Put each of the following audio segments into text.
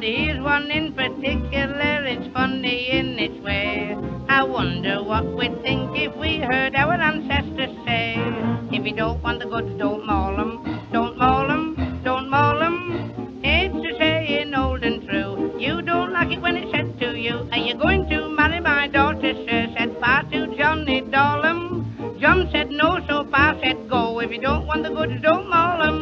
but here's one in particular, it's funny in its way. I wonder what we'd think if we heard our ancestors say, if you don't want the goods, don't maul 'em, don't maul 'em, don't maul 'em. It's a saying old and true, you don't like it when it's said to you. Are you going to marry my daughter, sir? Said Pa to Johnny Dollum. John said no, so Pa said go, if you don't want the goods, don't maul 'em.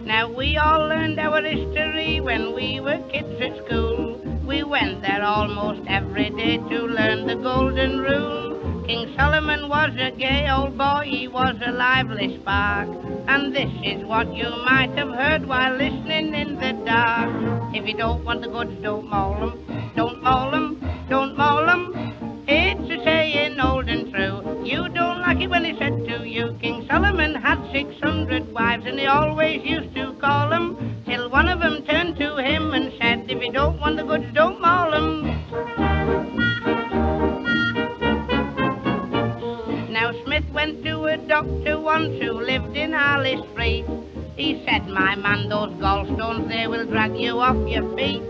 Now we all learned our history when we were kids at school. We went there almost every day to learn the golden rule. King Solomon was a gay old boy, he was a lively spark. And this is what you might have heard while listening in the dark. If you don't want the goods, don't maul 'em, don't maul 'em, don't maul 'em. It's a saying old and true, you don't like it when it's said to you. King Solomon had 600 wives and he always used to call 'em, till one of 'em turned to him and said, if you don't want the goods, don't maul 'em. Now Smith went to a doctor once who lived in Harley Street. He said, my man, those gallstones, they will drag you off your feet.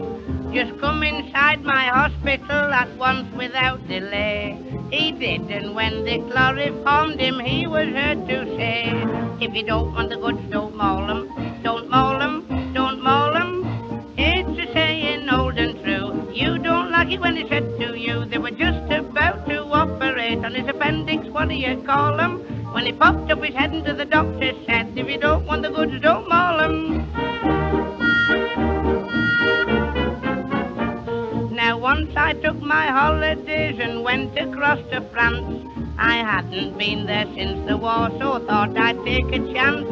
Just come inside my hospital at once without delay. He did, and when they chloroformed him, he was heard to say, if you don't want the goods, don't maul 'em, don't maul 'em, don't maul 'em. It's a saying old and true, you don't like it when it's said to you. They were just about to operate on his appendix, what do you call 'em? When he popped up his head into the doctor said, if you don't want the goods, don't maul 'em. Now once I took my holidays and went across to France. I hadn't been there since the war, so thought I'd take a chance.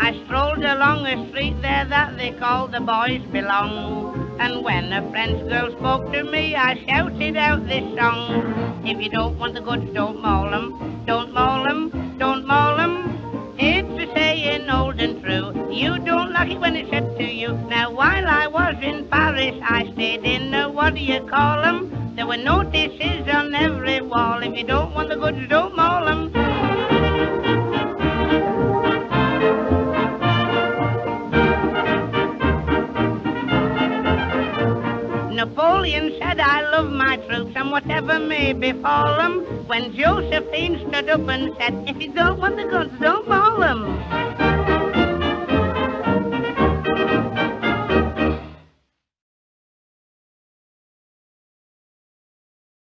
I strolled along a street there that they call the Boys Belong. And when a French girl spoke to me, I shouted out this song. If you don't want the goods, don't maul 'em, don't maul 'em, don't maul 'em. It's a saying old and true, you don't like it when it's said to you. Now while I was in Paris, I stayed in a, what do you call 'em? There were notices on every wall, if you don't want the goods, don't maul 'em. Napoleon said, I love my troops, and whatever may befall 'em. When Josephine stood up and said, if you don't want the goods, don't maul 'em.